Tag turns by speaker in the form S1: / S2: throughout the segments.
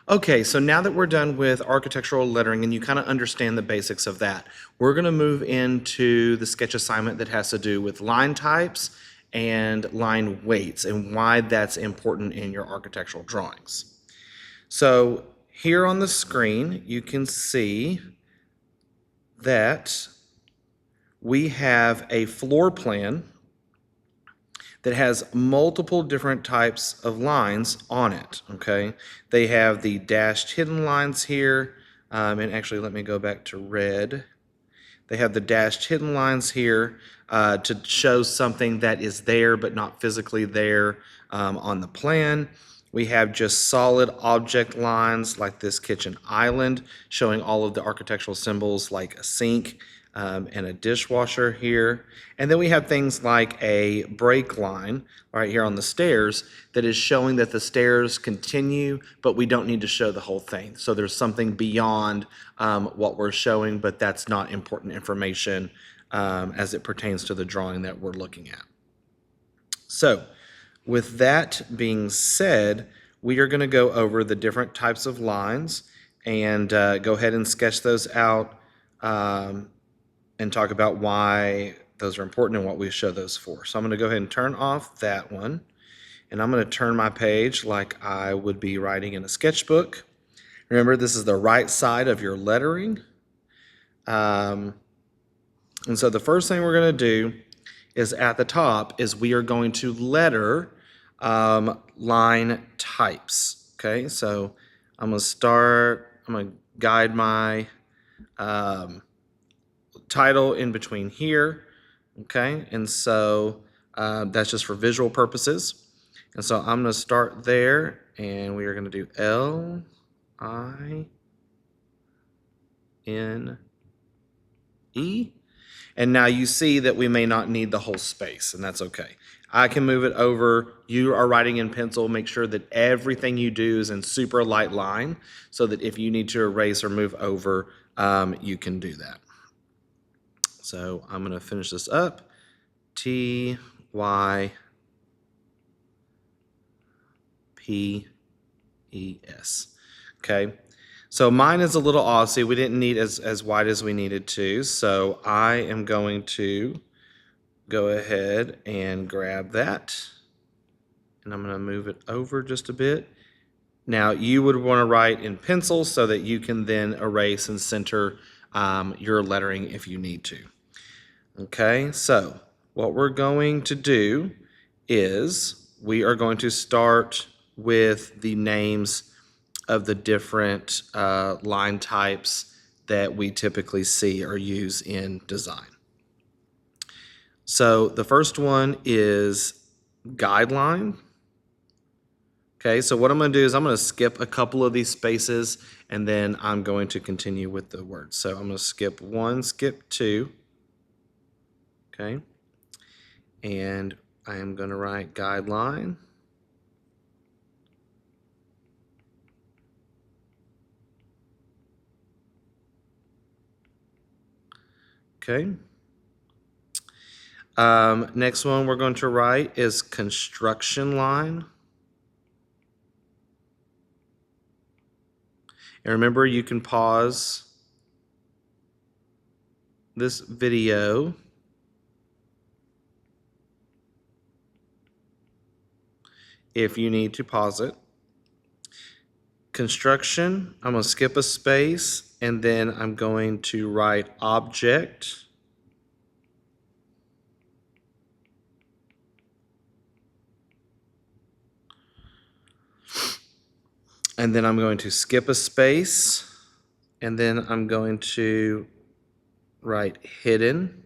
S1: Okay, so now that we're done with architectural lettering and you kind of understand the basics of that, we're going to move into the sketch assignment that has to do with line types and line weights and why that's important in your architectural drawings. So here on the screen, you can see that we have a floor plan that has multiple different types of lines on it, okay? They have the dashed hidden lines here, and actually let me go back to red. They have the dashed hidden lines here to show something that is there but not physically there on the plan. We have just solid object lines like this kitchen island showing all of the architectural symbols like a sink and a dishwasher here. And then we have things like a break line right here on the stairs that is showing that the stairs continue, but we don't need to show the whole thing. So there's something beyond what we're showing, but that's not important information as it pertains to the drawing that we're looking at. So with that being said, we are going to go over the different types of lines and go ahead and sketch those out and talk about why those are important and what we show those for. So I'm going to go ahead and turn off that one, and I'm going to turn my page like I would be writing in a sketchbook. Remember, this is the right side of your lettering. And so the first thing we're going to do is at the top is we are going to letter line types. Okay, so I'm going to guide my title in between here. Okay, and so that's just for visual purposes. And so I'm going to start there, and we are going to do L-I-N-E. And now you see that we may not need the whole space, and that's okay. I can move it over. You are writing in pencil. Make sure that everything you do is in super light line so that if you need to erase or move over, you can do that. So I'm going to finish this up. T-Y-P-E-S. Okay. So mine is a little Aussie. We didn't need as wide as we needed to. So I am going to go ahead and grab that. And I'm going to move it over just a bit. Now you would want to write in pencil so that you can then erase and center your lettering if you need to. Okay, so what we're going to do is we are going to start with the names of the different line types that we typically see or use in design. So the first one is guideline. Okay, so what I'm going to do is I'm going to skip a couple of these spaces and then I'm going to continue with the words. So I'm going to skip 1, skip 2. Okay, and I am going to write guideline. Okay. Next one we're going to write is construction line. And remember, you can pause this video if you need to pause it. Construction, I'm going to skip a space and then I'm going to write object. And then I'm going to skip a space and then I'm going to write hidden.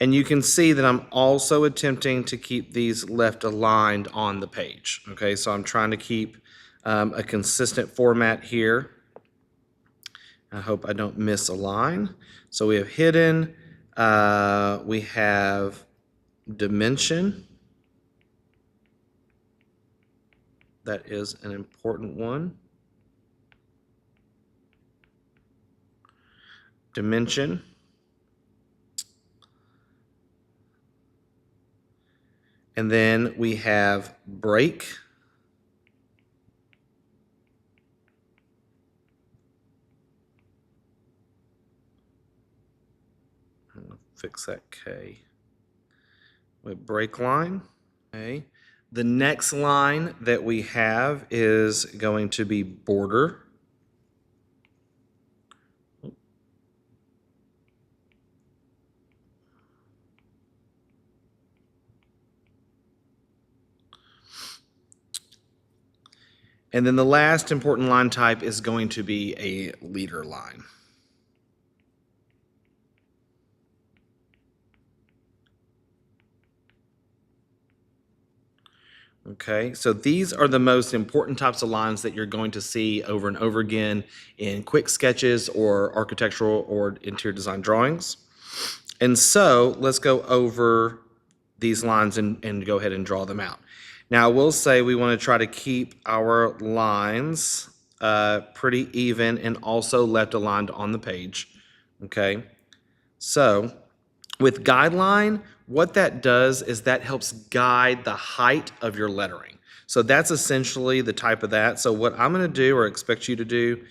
S1: And you can see that I'm also attempting to keep these left aligned on the page. Okay, so I'm trying to keep a consistent format here. I hope I don't miss a line. So we have hidden, we have dimension. That is an important one. Dimension. And then we have break. I'm gonna fix that K with break line. Okay. The next line that we have is going to be border. And then the last important line type is going to be a leader line. Okay, so these are the most important types of lines that you're going to see over and over again in quick sketches or architectural or interior design drawings. And so let's go over these lines and go ahead and draw them out. Now, I will say we want to try to keep our lines pretty even and also left aligned on the page. Okay, so with guideline, what that does is that helps guide the height of your lettering. So that's essentially the type of that. So what I'm going to do or expect you to do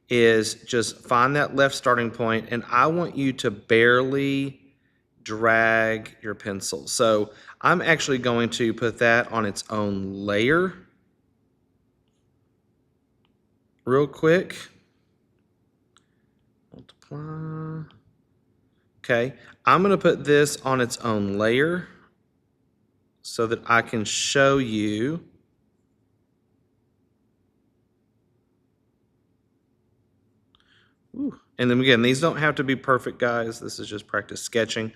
S1: is just find that left starting point, and I want you to barely drag your pencil. So I'm actually going to put that on its own layer real quick. Multiply. Okay, I'm going to put this on its own layer so that I can show you and then again, these don't have to be perfect, guys. This is just practice sketching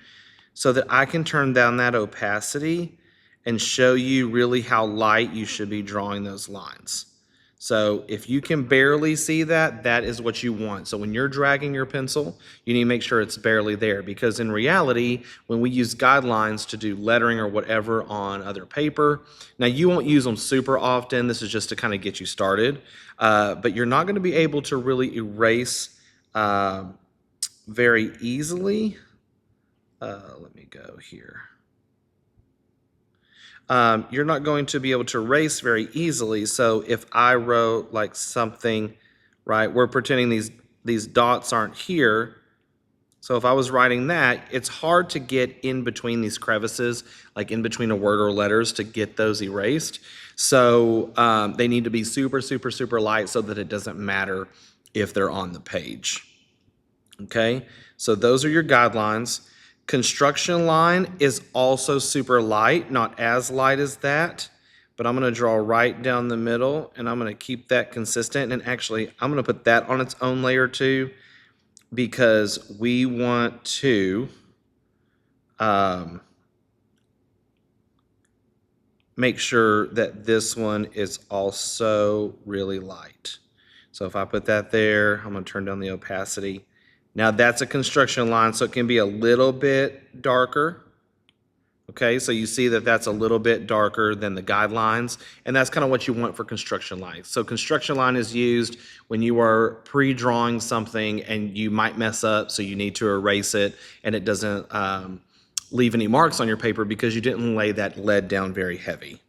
S1: so that I can turn down that opacity and show you really how light you should be drawing those lines. So if you can barely see that, that is what you want. So when you're dragging your pencil, you need to make sure it's barely there, because in reality, when we use guidelines to do lettering or whatever on other paper, now you won't use them super often. This is just to kind of get you started, but you're not going to be able to really erase very easily. Let me go here. You're not going to be able to erase very easily. So if I wrote like something, right, we're pretending these dots aren't here. So if I was writing that, it's hard to get in between these crevices, like in between a word or letters, to get those erased. So they need to be super, super, super light so that it doesn't matter if they're on the page. Okay, so those are your guidelines. Construction line is also super light, not as light as that, but I'm going to draw right down the middle, and I'm going to keep that consistent. And actually, I'm going to put that on its own layer too, because we want to make sure that this one is also really light. So if I put that there, I'm going to turn down the opacity. Now that's a construction line, so it can be a little bit darker. Okay, so you see that that's a little bit darker than the guidelines, and that's kind of what you want for construction lines. So construction line is used when you are pre-drawing something and you might mess up, so you need to erase it, and it doesn't leave any marks on your paper because you didn't lay that lead down very heavy.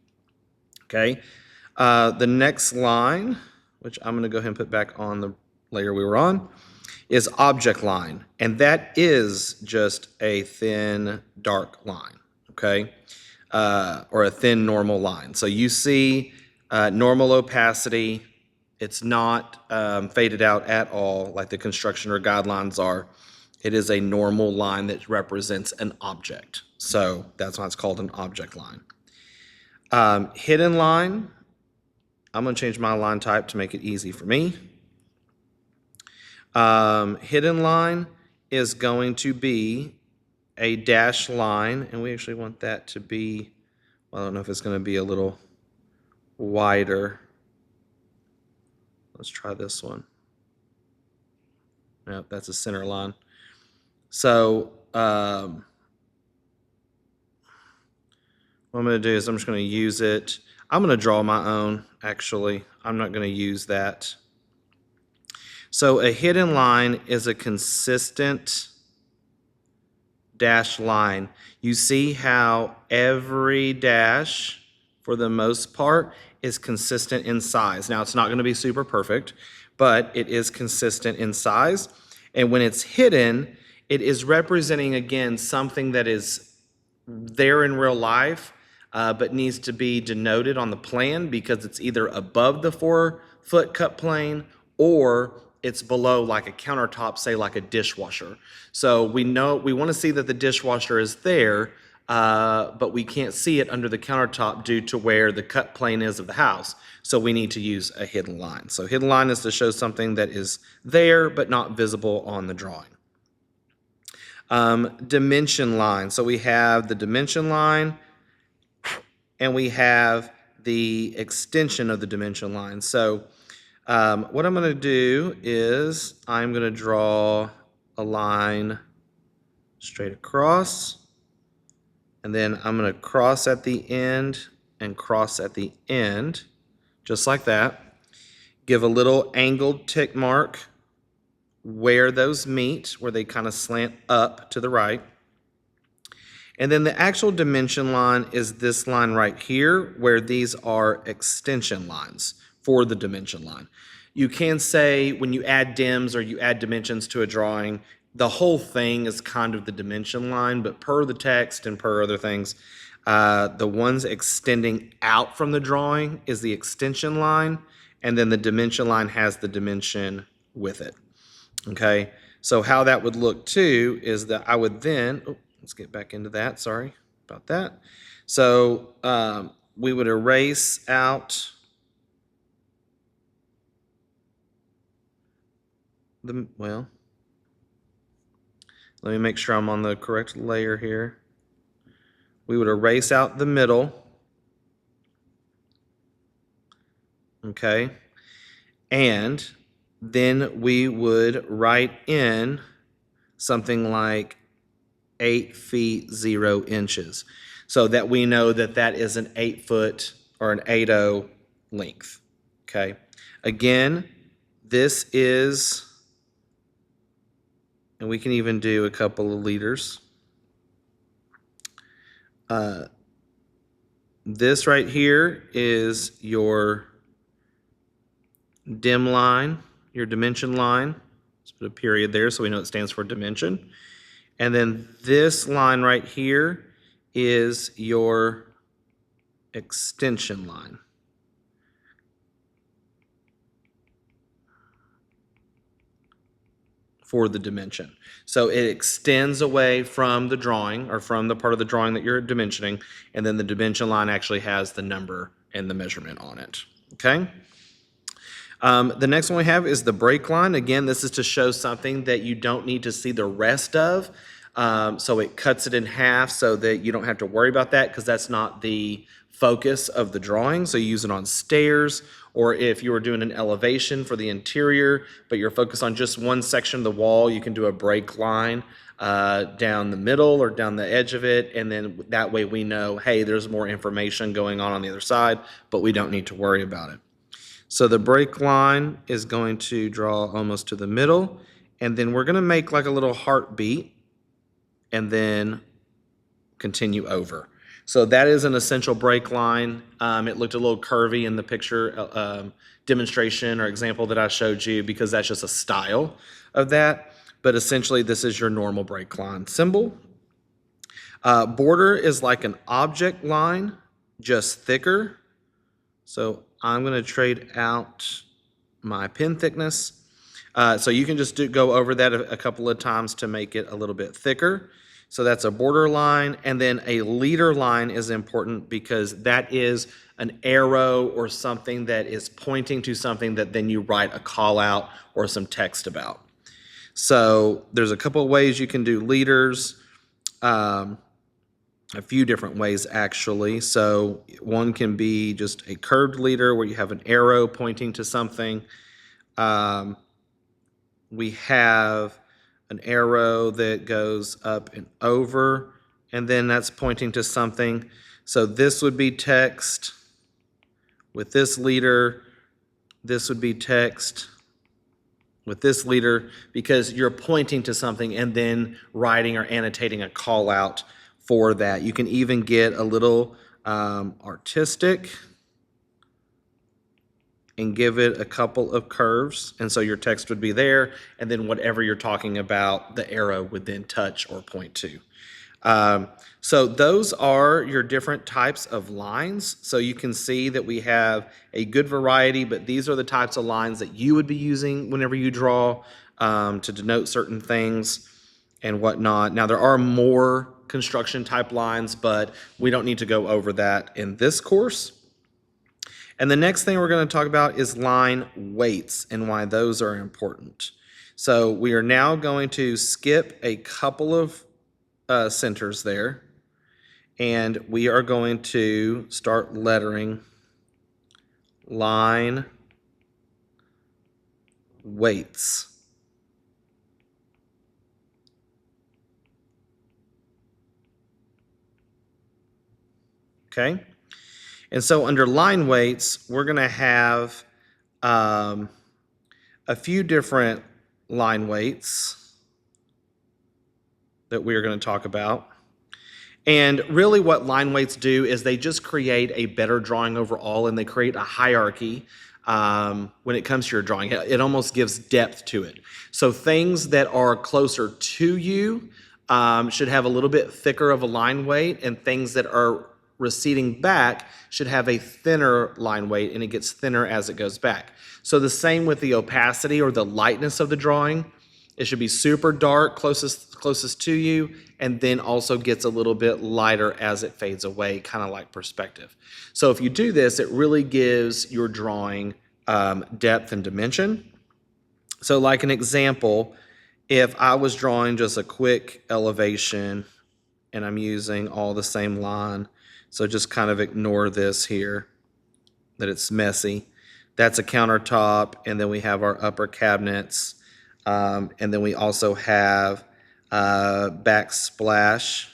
S1: Okay, the next line, which I'm going to go ahead and put back on the layer we were on, is object line, and that is just a thin, dark line, okay, or a thin normal line. So you see normal opacity, it's not faded out at all like the construction or guidelines are. It is a normal line that represents an object, so that's why it's called an object line. Hidden line, I'm going to change my line type to make it easy for me. Hidden line is going to be a dashed line, and we actually want that to be, well, I don't know if it's going to be a little wider. Let's try this one. Nope, that's a center line. So what I'm going to do is I'm just going to use it. I'm going to draw my own, actually. I'm not going to use that. So a hidden line is a consistent dashed line, you see how every dash, for the most part, is consistent in size. Now, it's not going to be super perfect, but it is consistent in size. And when it's hidden, it is representing, again, something that is there in real life, but needs to be denoted on the plan because it's either above the 4-foot cut plane or it's below like a countertop, say like a dishwasher. So we know we want to see that the dishwasher is there, but we can't see it under the countertop due to where the cut plane is of the house. So we need to use a hidden line. So hidden line is to show something that is there but not visible on the drawing. Dimension line. So we have the dimension line and we have the extension of the dimension line. So what I'm going to do is I'm going to draw a line straight across, and then I'm going to cross at the end and cross at the end, just like that. Give a little angled tick mark where those meet, where they kind of slant up to the right. And then the actual dimension line is this line right here, where these are extension lines for the dimension line. You can say when you add dims or you add dimensions to a drawing, the whole thing is kind of the dimension line, but per the text and per other things, the ones extending out from the drawing is the extension line, and then the dimension line has the dimension with it. Okay, so how that would look too is that I would then, let's get back into that, sorry about that. So we would erase out the, well, let me make sure I'm on the correct layer here. We would erase out the middle, okay, and then we would write in something like 8 feet 0 inches, so that we know that that is an 8-foot or an 8.0 length. Okay. Again, this is, and we can even do a couple of liters. This right here is your dim line, your dimension line. Let's put a period there so we know it stands for dimension. And then this line right here is your extension line. For the dimension. So it extends away from the drawing or from the part of the drawing that you're dimensioning, and then the dimension line actually has the number and the measurement on it. Okay? The next one we have is the break line. Again, this is to show something that you don't need to see the rest of. So it cuts it in half so that you don't have to worry about that because that's not the focus of the drawing. So you use it on stairs, or if you were doing an elevation for the interior, but you're focused on just one section of the wall, you can do a break line down the middle or down the edge of it, and then that way we know, hey, there's more information going on the other side, but we don't need to worry about it. So the break line is going to draw almost to the middle, and then we're going to make like a little heartbeat and then continue over. So that is an essential break line. It looked a little curvy in the picture demonstration or example that I showed you because that's just a style of that. But essentially, this is your normal break line symbol. Border is like an object line, just thicker. So I'm going to trade out my pen thickness. So you can just go over that a couple of times to make it a little bit thicker. So that's a border line, and then a leader line is important because that is an arrow or something that is pointing to something that then you write a call out or some text about. So there's a couple of ways you can do leaders, a few different ways actually. So one can be just a curved leader where you have an arrow pointing to something. We have an arrow that goes up and over, and then that's pointing to something. So this would be text. With this leader, this would be text. with this leader because you're pointing to something and then writing or annotating a call out for that. You can even get a little artistic and give it a couple of curves. And so your text would be there, and then whatever you're talking about, the arrow would then touch or point to. So those are your different types of lines. So you can see that we have a good variety, but these are the types of lines that you would be using whenever you draw to denote certain things and whatnot. Now there are more construction type lines, but we don't need to go over that in this course. And the next thing we're going to talk about is line weights and why those are important. So we are now going to skip a couple of centers there, and we are going to start lettering line weights. Okay? And so under line weights, we're going to have a few different line weights that we are going to talk about. And really what line weights do is they just create a better drawing overall, and they create a hierarchy when it comes to your drawing. It almost gives depth to it. So things that are closer to you should have a little bit thicker of a line weight, and things that are receding back should have a thinner line weight, and it gets thinner as it goes back. So the same with the opacity or the lightness of the drawing. It should be super dark closest to you, and then also gets a little bit lighter as it fades away, kind of like perspective. So if you do this, it really gives your drawing depth and dimension. So like an example, if I was drawing just a quick elevation and I'm using all the same line, so just kind of ignore this here, that it's messy. That's a countertop, and then we have our upper cabinets, and then we also have backsplash,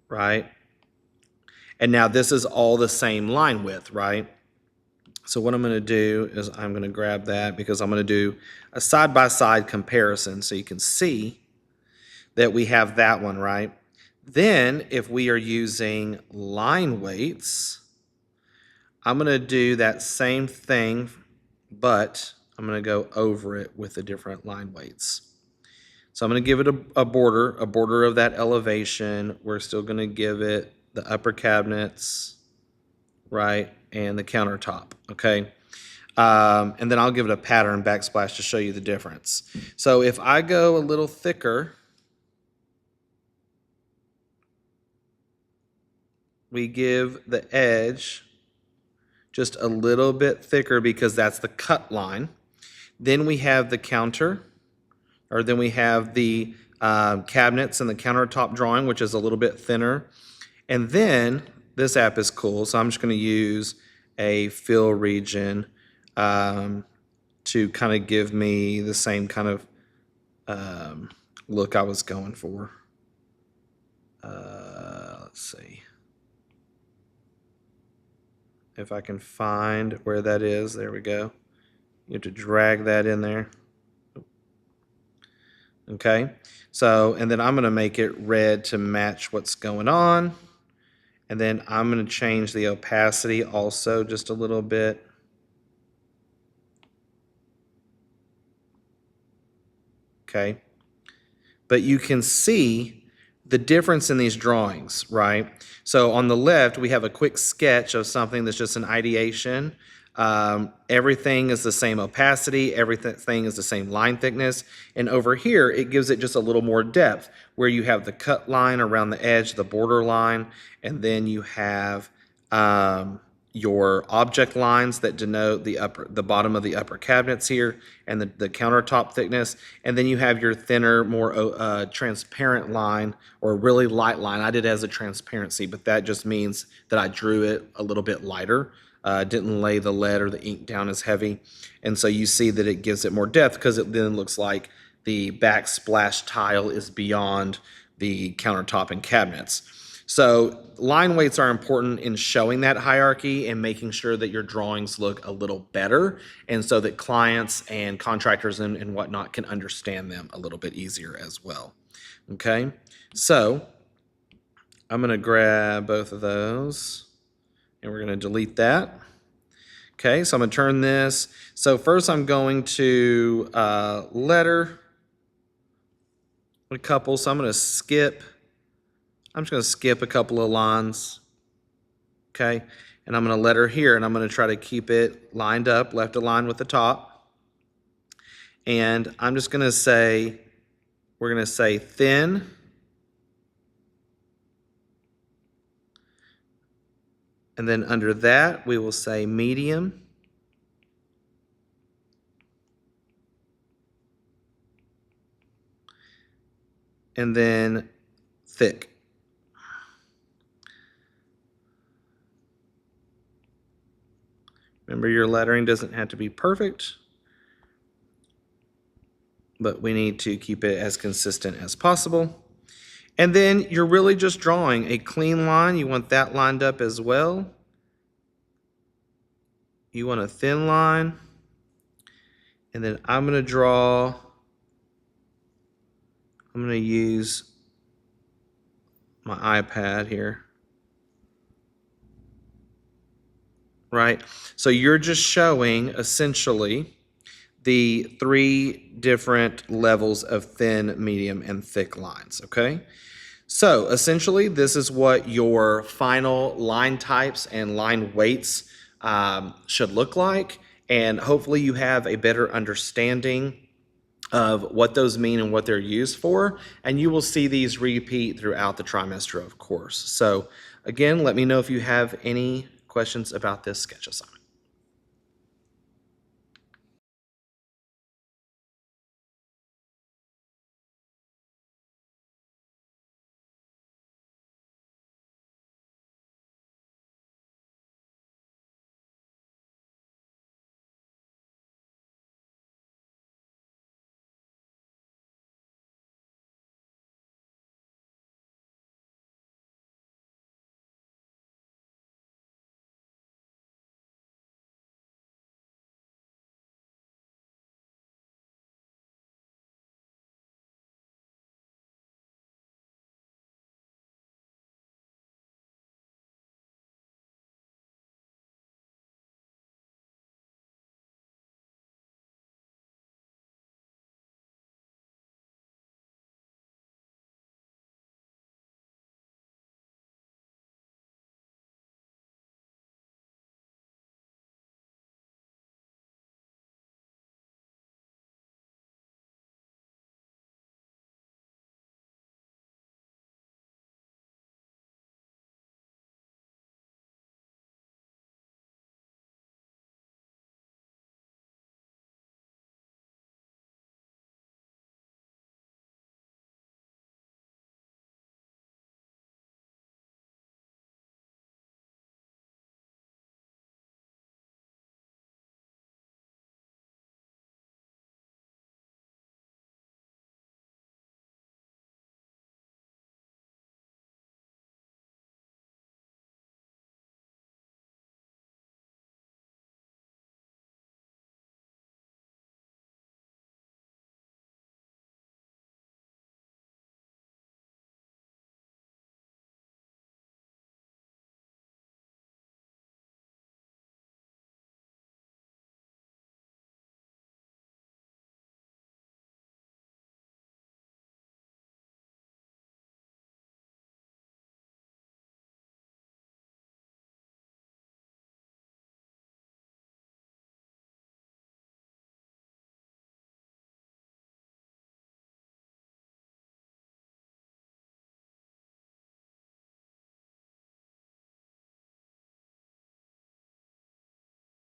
S1: right? And now this is all the same line width, right? So what I'm going to do is I'm going to grab that because I'm going to do a side-by-side comparison so you can see that we have that one, right? Then if we are using line weights, I'm going to do that same thing, but I'm going to go over it with the different line weights. So I'm going to give it a border of that elevation. We're still going to give it the upper cabinets, right, and the countertop, okay? And then I'll give it a pattern backsplash to show you the difference. So if I go a little thicker, we give the edge just a little bit thicker because that's the cut line. Then we have the counter, or then we have the cabinets and the countertop drawing, which is a little bit thinner. And then this app is cool, so I'm just going to use a fill region to kind of give me the same kind of look I was going for. Let's see if I can find where that is. There we go. You have to drag that in there. Okay, so, and then I'm going to make it red to match what's going on. And then I'm going to change the opacity also just a little bit. Okay, but you can see the difference in these drawings, right? So on the left, we have a quick sketch of something that's just an ideation. Everything is the same opacity, everything is the same line thickness, and over here it gives it just a little more depth where you have the cut line around the edge, the border line, and then you have your object lines that denote the bottom of the upper cabinets here and the countertop thickness, and then you have your thinner, more transparent line or really light line. I did it as a transparency, but that just means that I drew it a little bit lighter. Didn't lay the lead or the ink down as heavy. And so you see that it gives it more depth because it then looks like the backsplash tile is beyond the countertop and cabinets. So line weights are important in showing that hierarchy and making sure that your drawings look a little better, and so that clients and contractors and whatnot can understand them a little bit easier as well. Okay, so I'm going to grab both of those and we're going to delete that. Okay, so I'm going to turn this. So first I'm going to letter a couple. So I'm just going to skip a couple of lines. Okay, and I'm going to letter here, and I'm going to try to keep it lined up, left aligned with the top. And I'm just going to say, we're going to say thin. And then under that, we will say medium. And then thick. Remember, your lettering doesn't have to be perfect, but we need to keep it as consistent as possible. And then you're really just drawing a clean line. You want that lined up as well. You want a thin line. And then I'm going to use my iPad here. Right? So you're just showing essentially the 3 different levels of thin, medium, and thick lines, okay? So essentially, this is what your final line types and line weights should look like, and hopefully you have a better understanding of what those mean and what they're used for, and you will see these repeat throughout the trimester, of course. So again, let me know if you have any questions about this sketch assignment.